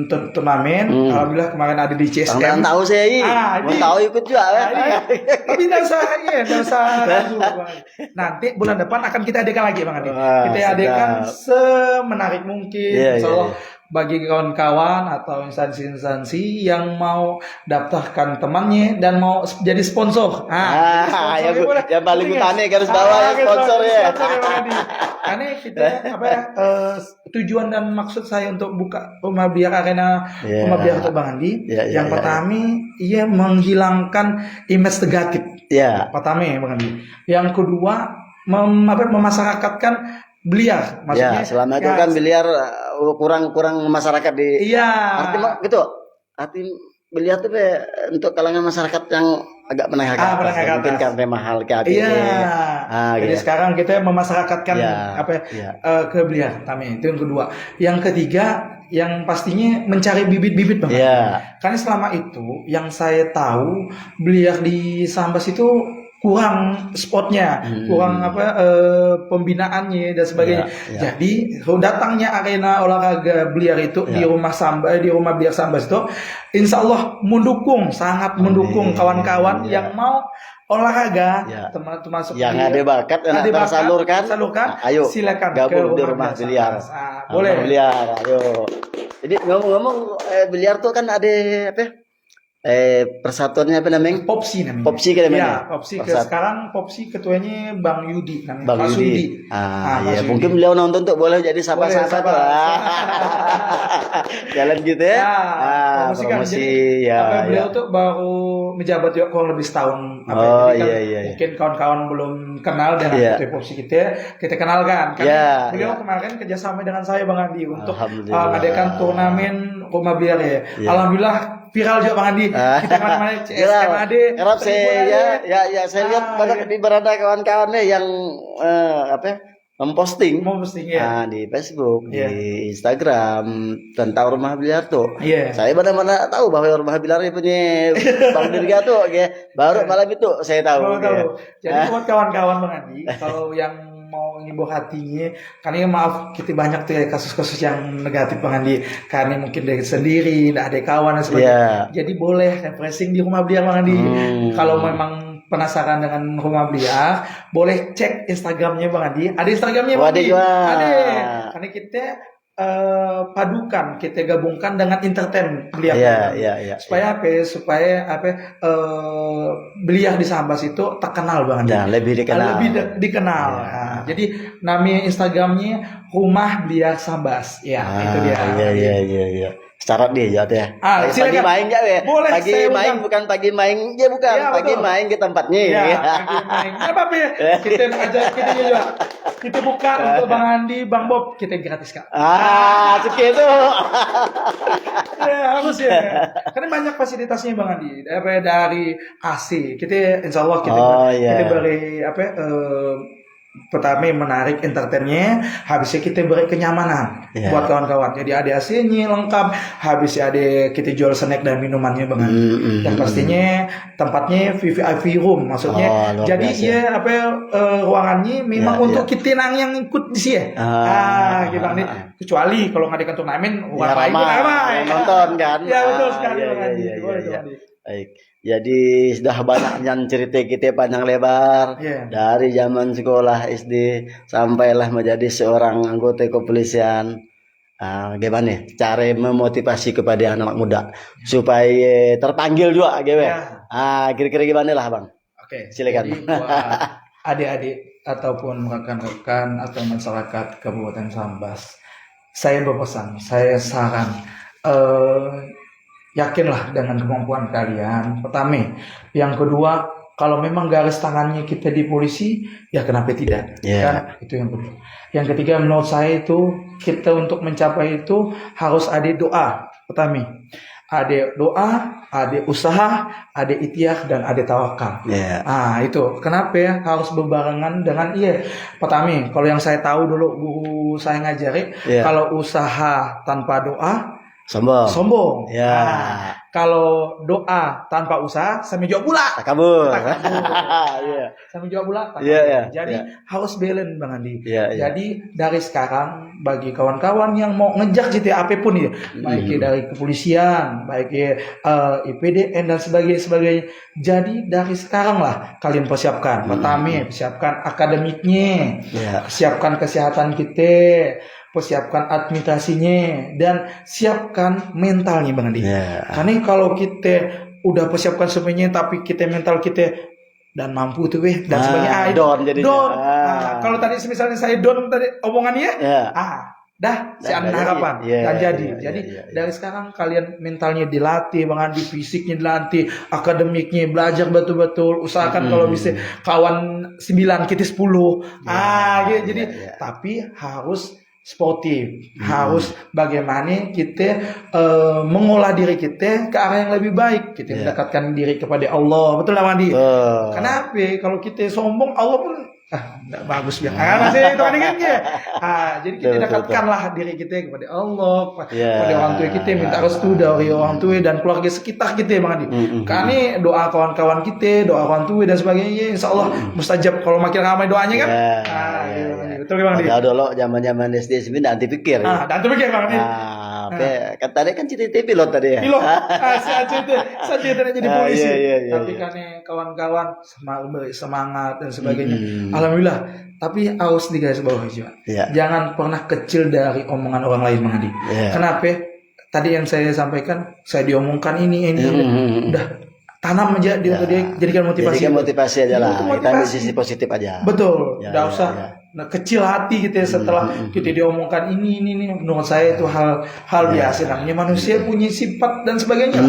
turnamen. Alhamdulillah kemarin ada di CSM. Tahu saya. Mau tahu ikut juga kan. Tapi enggak usah ragu. Nanti bulan depan akan kita adakan lagi Bang Andi. Kita adakan semenarik mungkin, insyaallah bagi kawan-kawan atau instansi-instansi yang mau daftarkan temannya dan mau jadi sponsor. Yang paling utama garis bawah ya sponsor ya. Karena kita tujuan dan maksud saya untuk buka rumah biar arena rumah biar untuk Bang Andi. Yang pertama ia menghilangkan image negatif. Pertama ya Bang Andi. Yang kedua memasyarakatkan biliar, maksudnya selama itu kan biliar kurang masyarakat di arti gitu. Arti biliar itu untuk kalangan masyarakat yang agak menengah ke atas, mungkin karena mahal Jadi sekarang kita memasyarakatkan ke biliar. Itu yang kedua. Yang ketiga yang pastinya mencari bibit-bibit Bang. Karena selama itu yang saya tahu biliar di Sambas itu kurang spotnya, kurang pembinaannya dan sebagainya. Jadi datangnya arena olahraga biliar itu di rumah biliar Sambas itu, insya Allah sangat mendukung kawan-kawan yang mau olahraga, teman-teman yang ada bakat, tersalurkan, ayo silakan gabung di rumah biliar. Boleh. Biliar, ayo. Jadi ngomong-ngomong biliar tuh kan ada persatuannya apa namanya? Popsi namanya. Popsi kan namanya. Popsi. Sekarang Popsi ketuanya Bang Yudi namanya. Bang Yudi. Mungkin beliau nonton tuh boleh jadi sahabat-sahabat lah. Jalan gitu ya. Promosi ya. Beliau tuh baru menjabat juga kurang lebih setahun. Mungkin kawan-kawan belum kenal dengan Popsi kita kenalkan. Karena beliau kemarin kerjasama dengan saya Bang Andi untuk mengadakan turnamen rumah biliar ya. Alhamdulillah viral juga Bang Andi. Kita kemana-mana CSMAD. Kerap saya saya lihat banyak di beranda kawan-kawannya yang memposting di Facebook, di Instagram tentang rumah biliar tuh. Saya benar-benar tahu bahwa rumah biliar ini punya Bang Dirga tuh, baru malam itu saya tahu. Jadi buat kawan-kawan Bang Andi, kalau yang mau ngibur hatinya, karena maaf kita banyak tuh kasus-kasus yang negatif Bang Andi, karena mungkin dari sendiri, tidak ada kawan dan sebagainya. Jadi boleh refreshing di rumah biliar Bang Andi. Kalau memang penasaran dengan rumah biliar, boleh cek Instagramnya Bang Andi. Ada Instagramnya Bang Andi. Ada. Karena kita padukan, kita gabungkan dengan entertain biliar. Supaya biliar di Sambas itu terkenal Bang Andi. Lebih dikenal. Jadi namanya Instagramnya Rumah Biliar Sambas. Itu dia. Iya. Secara dia ya. Pagi main ya Boleh, pagi main bukan pagi main ya bukan. Pagi main ke tempatnya. Pagi main. Apa ya? Kita ajak kita juga. Kita buka untuk Bang Andi, Bang Bob, kita gratis Kak. Segitu. Harus ya. Karena banyak fasilitasnya Bang Andi. Dari AC, kita insya Allah kita beri pertama menarik entertainnya, habisnya kita beri kenyamanan buat kawan-kawan. Jadi ada AC-nya lengkap, habisnya ada kita jual snack dan minumannya banget. Dan pastinya tempatnya VIP room, maksudnya. Jadi ya ruangannya memang untuk kita yang ikut di sini. Gimana nih? Kecuali kalau ngadakan turnamen, ramai nonton kan. Ya betul sekali. Baik. Jadi sudah banyak yang cerita kita panjang lebar dari zaman sekolah SD sampailah menjadi seorang anggota kepolisian. Gimana nih cara memotivasi kepada anak muda supaya terpanggil juga, kira-kira gimana lah bang? Oke, silakan. Jadi buat adik-adik ataupun rekan-rekan atau masyarakat Kabupaten Sambas, saya berpesan, saya saran. Yakinlah dengan kemampuan kalian. Pertama, yang kedua, kalau memang garis tangannya kita di polisi, ya kenapa tidak? Kan itu yang kedua. Yang ketiga, menurut saya itu kita untuk mencapai itu harus ada doa. Pertama, ada doa, ada usaha, ada ikhtiar dan ada tawakal. Itu kenapa ya harus berbarengan dengan Pertama, kalau yang saya tahu dulu guru saya ngajari, kalau usaha tanpa doa sombong. Kalau doa tanpa usaha sampai jual pula. Kabur. Sampai jual pula. Jadi harus balance Bang Andi. Jadi dari sekarang bagi kawan-kawan yang mau ngejar cita apapun ya, baik dari kepolisian, baik IPDN dan sebagainya. Jadi dari sekarang lah kalian persiapkan. Pertama, persiapkan akademiknya, siapkan kesehatan kita, persiapkan administrasinya, dan siapkan mentalnya Bang Andi. Karena kalau kita udah persiapkan semuanya tapi kita mental kita dan mampu tuh dan sebagainya down. Kalau tadi misalnya saya down tadi omongannya si harapan dan jadi dari sekarang kalian mentalnya dilatih Bang Andi, fisiknya dilatih, akademiknya belajar betul-betul, usahakan kalau bisa kawan 9 kita 10 jadi tapi harus sportif, harus bagaimana kita mengolah diri kita ke arah yang lebih baik, kita mendekatkan diri kepada Allah, betul lah Mandi. Kenapa? Kalau kita sombong, Allah pun enggak bagus biar itu jadi kita dekatkanlah diri kita kepada Allah, kepada orang tua kita, minta restu dari orang tua dan keluarga sekitar kita Bang Andi. Karena doa kawan-kawan kita, doa orang tua dan sebagainya, insya Allah mustajab kalau makin ramai doanya kan. Betul Bang Andi. Kalau dulu zaman-zaman SD sebenarnya nanti pikir. Nanti pikir Bang Andi. Kan tadi kan cerita pilot tadi ya. Pilot. Saya cerita jadi polisi. Tapi karena kawan-kawan semangat dan sebagainya. Alhamdulillah. Tapi harus digarisbawahi juga. Jangan pernah kecil dari omongan orang lain Bang Andi. Kenapa? Tadi yang saya sampaikan, saya diomongkan ini. Udah tanam aja dia jadikan motivasi. Jadikan motivasi aja lah. Kita ambil sisi positif aja. Betul. Enggak usah kecil hati kita setelah kita diomongkan ini menurut saya itu hal biasa, namanya manusia punya sifat dan sebagainya.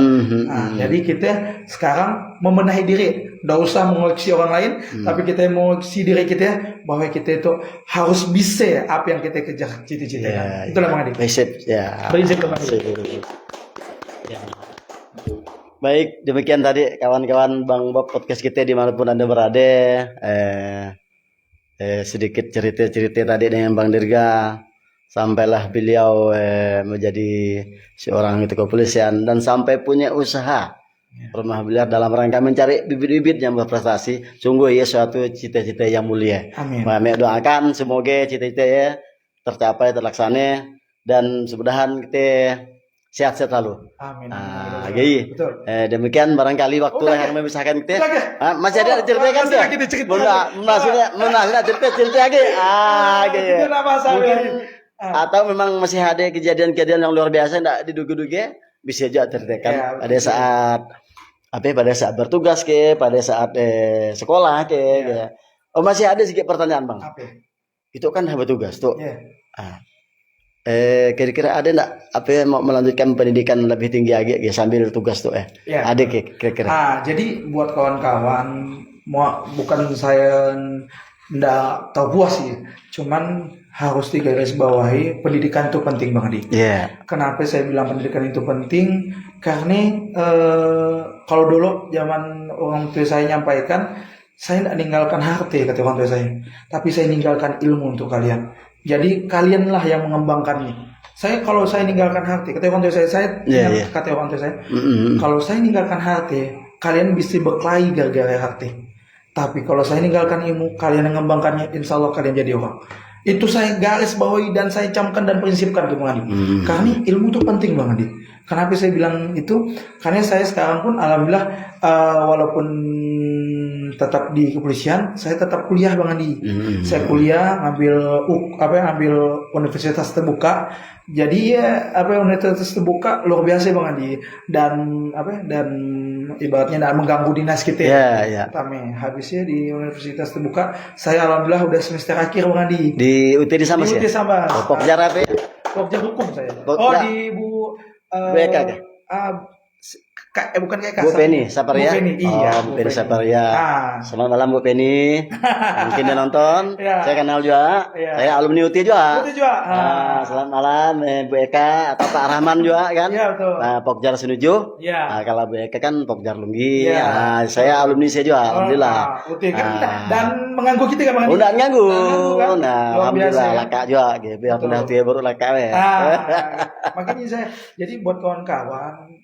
Jadi kita sekarang membenahi diri, enggak usah mengoleksi orang lain, tapi kita mengoleksi diri kita bahwa kita itu harus bisa apa yang kita kejar cita-cita. Itulah Bang Adi. Prinsip Bang Adi. Baik, demikian tadi kawan-kawan Bang Bob podcast kita dimanapun Anda berada. Sedikit cerita-cerita tadi dengan Bang Dirga, sampailah beliau menjadi seorang kepolisian dan sampai punya usaha rumah biliar dalam rangka mencari bibit-bibit yang berprestasi. Sungguh suatu cita-cita yang mulia. Amin. Kami doakan semoga cita-cita tercapai, terlaksana, dan semoga kita sehat-sehat selalu. Amin. Betul. Demikian barangkali waktu yang memisahkan kita. Masih ada cerita kan? Maksudnya cerita lagi. Mungkin atau memang masih ada kejadian-kejadian yang luar biasa tidak diduga-duga, bisa juga ceritakan pada saat bertugas pada saat sekolah masih ada sedikit pertanyaan Bang. Itu kan bertugas tuh. Kira-kira ada enggak mau melanjutkan pendidikan lebih tinggi lagi sambil tugas tuh ada kira-kira. Jadi buat kawan-kawan, bukan saya enggak tahu puas sih, cuman harus digarisbawahi pendidikan itu penting Bang Adi. Kenapa saya bilang pendidikan itu penting? Karena kalau dulu zaman orang tua saya nyampaikan, saya tidak ninggalkan harta kata orang tua saya, tapi saya ninggalkan ilmu untuk kalian. Jadi kalianlah yang mengembangkannya. Kalau saya ninggalkan harta kata orang tua saya kata orang tua saya, kalau saya ninggalkan harta, kalian bisa berkelahi gara-gara harta. Tapi kalau saya ninggalkan ilmu, kalian yang mengembangkannya, insya Allah kalian jadi orang. Itu saya garis bawahi dan saya camkan dan prinsipkan ke Bang Adi. Karena ilmu itu penting Bang Adi. Kenapa saya bilang itu? Karena saya sekarang pun alhamdulillah walaupun tetap di kepolisian, saya tetap kuliah Bang Adi. Saya kuliah ngambil universitas terbuka. Jadi universitas terbuka luar biasa Bang Adi dan ibaratnya tidak mengganggu dinas kita. Tapi habisnya di universitas terbuka, saya alhamdulillah udah semester akhir Bang Adi. Di UT di Sambas ya? Di UT Sambas. Pokjar apa? Pokjar hukum saya. Di BK kan? Bukan kayak Bu Penny Saparia. Bu Penny, iya. Bu Penny Saparia. Selamat malam Bu Penny. Mungkin dia nonton. Saya kenal juga. Saya alumni UT juga. Selamat malam Bu Eka atau Pak Rahman juga kan. Iya betul. Nah, Pokjar Senuju. Kalau Bu Eka kan Pokjar Lunggi. Saya alumni saya juga. Alhamdulillah. UT kan dan mengganggu kita kan Bang? Udah nganggu. Kan? Nah, alhamdulillah laka juga. Biar pindah tuh baru laka ya. Makanya saya jadi buat kawan-kawan,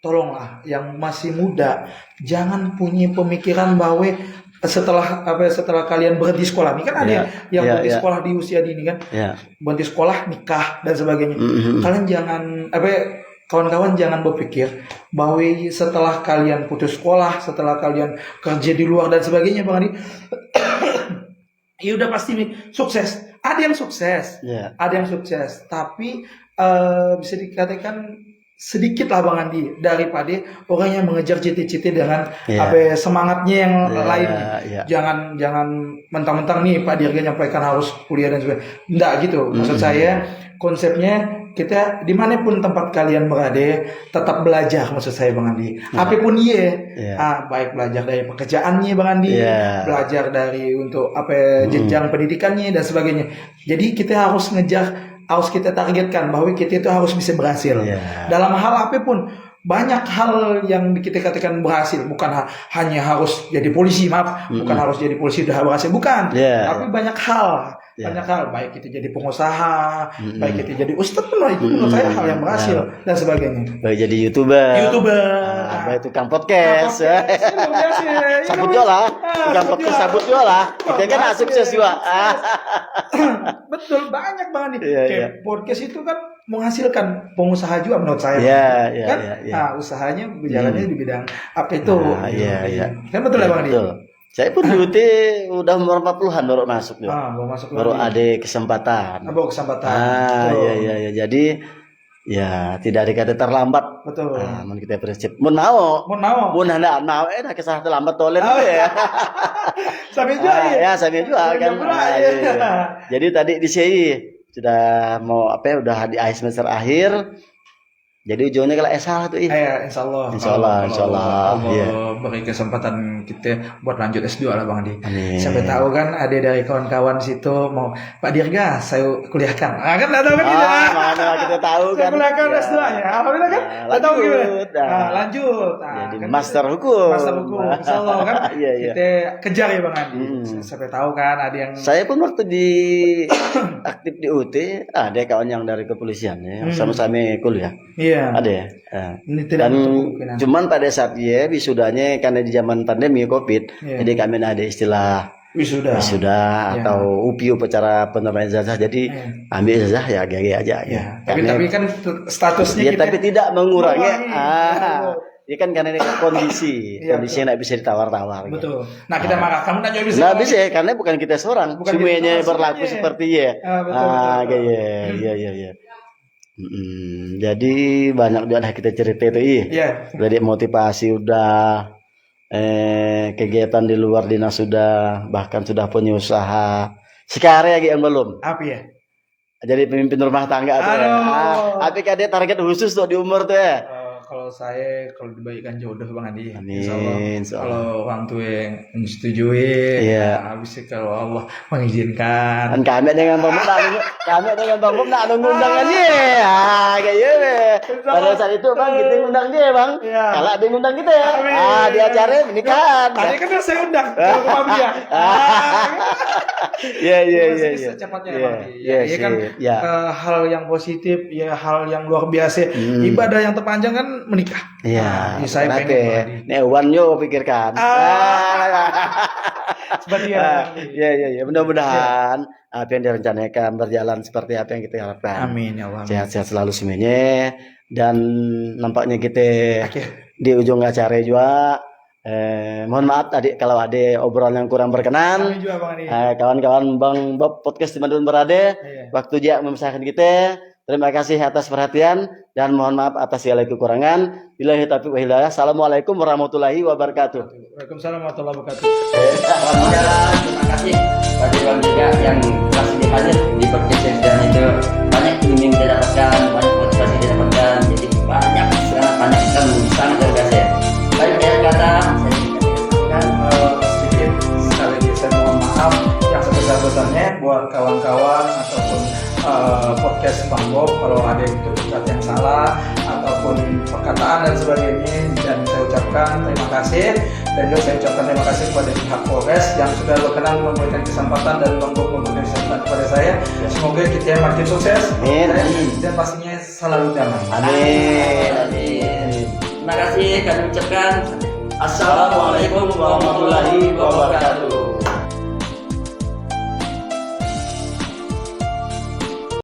tolonglah yang masih muda jangan punya pemikiran bahwa setelah kalian berhenti sekolah ini kan ada yang berhenti sekolah di usia dini kan, berhenti sekolah nikah dan sebagainya. Kalian jangan kawan-kawan jangan berpikir bahwa setelah kalian putus sekolah, setelah kalian kerja di luar dan sebagainya Bang Adi, ya udah pasti nih sukses. Ada yang sukses, tapi bisa dikatakan sedikit lah Bang Andi daripada orang yang mengejar cita-cita dengan semangatnya yang lain. Jangan mentang-mentang nih Pak Dirga nyampaikan harus kuliah dan sebagainya. Enggak gitu. Maksud saya konsepnya kita dimanapun tempat kalian berada tetap belajar maksud saya Bang Andi. Apapun baik belajar dari pekerjaannya Bang Andi, belajar dari untuk jenjang pendidikannya dan sebagainya. Jadi kita harus kita targetkan bahwa kita itu harus bisa berhasil dalam hal apapun. Banyak hal yang kita katakan berhasil, bukan hanya harus jadi polisi, bukan harus jadi polisi udah berhasil, bukan. Tapi banyak hal, baik kita jadi pengusaha, baik kita jadi ustadz pun itu menurut saya hal yang berhasil dan sebagainya. Baik jadi youtuber, baik tukang podcast, sabut juga lah, tukang podcast sabut juga lah, kita kan sukses juga. Betul, banyak banget nih. Podcast itu kan menghasilkan pengusaha juga menurut saya. Nah, usahanya berjalannya di bidang apa itu? Kan betul ya Bang Adi? Saya pun di UT udah umur 40-an baru masuk tuh. Baru ada kesempatan. Jadi tidak dikata terlambat. Betul. Mun kita prinsip. Mun hendak mau kesah terlambat tolen ya. Sampai juga kan. Jadi tadi di sini sudah mau udah di semester akhir. Jadi ujungnya kalau S1 tuh Insya Allah beri kesempatan kita buat lanjut S2 lah Bang Adi. Siapa tahu kan ada dari kawan-kawan situ mau Pak Dirga saya kuliahkan. Kan enggak tahu kan kita. Mana kita tahu kan. Kuliahkan S2 ya. Alhamdulillah kan. Tahu gimana? Lanjut. Jadi master hukum. Insya Allah kan. Kita kejar ya Bang Adi. Siapa tahu kan ada yang. Saya pun waktu aktif di UT ada kawan yang dari kepolisian ya, sama-sama kuliah. Ada ya. Dan cuman pada saat wisudanya karena di zaman pandemi Covid, jadi kami ada istilah wisuda atau UPI upacara penerimaan ijazah. Jadi ambil ijazah ya GG aja Tapi kan statusnya tapi tidak mengurangi. Ini kan karena ini kondisinya nggak bisa ditawar-tawar. Betul. Nah kita marah kamu bisa. Nggak bisa karena bukan kita seorang. Semuanya berlaku seperti betul. Jadi banyak juga kita cerita itu Dari motivasi udah kegiatan di luar dinas sudah, bahkan sudah punya usaha. Sekarang lagi yang belum. Apa ya? Jadi pemimpin rumah tangga tuh. Tapi kan dia target khusus tuh di umur tuh kalau saya dibaikan jodoh Bang Adi. Amin. Kalau orang tua yang menyetujui, habis kalau Allah mengizinkan. Dan kami dengan Bang Bom nak nunggu undangannya. Kayak Pada saat itu bang kita ngundang dia bang. Iya. Kalau dia ngundang kita ya. Amin. Di acara pernikahan. Tadi kan saya undang ke rumah dia. Iya. Secepatnya Iya, Bang. iya Ya kan sih, ya. hal yang positif, ya hal yang luar biasa. Ibadah yang terpanjang kan menikah. Iya. Nah, saya kenapa pengen ya? Bang. Nih Wan yo pikirkan. Seperti ya. Iya. Mudah-mudahan apa yang direncanakan berjalan seperti apa yang kita harapkan. Amin ya Allah. Amin. Sehat-sehat selalu semuanya. Dan nampaknya kita Oke. di ujung acara juga. Mohon maaf tadi kalau ada obrolan yang kurang berkenan. Amin juga Bang Adi. Kawan-kawan Bang Bob podcast di Madun berada. Iya. Waktu dia memisahkan kita. Terima kasih atas perhatian dan mohon maaf atas segala kekurangan. Billahi taufiq wa hidayah. Assalamualaikum warahmatullahi wabarakatuh. Waalaikumsalam warahmatullahi wabarakatuh. Alhamdulillah, terima kasih pada Bang juga yang telah sedia hadir di podcast dan itu banyak ilmu yang kita dapatkan, banyak motivasi yang kita dapatkan, jadi banyak dan sangat luar biasa. Baik dari kata saya Sedikit sekali lagi saya mohon maaf yang sebesar-besarnya buat kawan-kawan ataupun podcast Bang Bob kalau ada yang tutur yang salah ataupun perkataan dan sebagainya, dan saya ucapkan terima kasih, dan juga saya ucapkan terima kasih kepada pihak Polres yang sudah berkenan memberikan kesempatan dan Bang Bob memberikan kesempatan kepada saya. Semoga kita makin sukses Amin. dan pastinya selalu damai. Amin. Terima kasih kami ucapkan Assalamualaikum warahmatullahi wabarakatuh.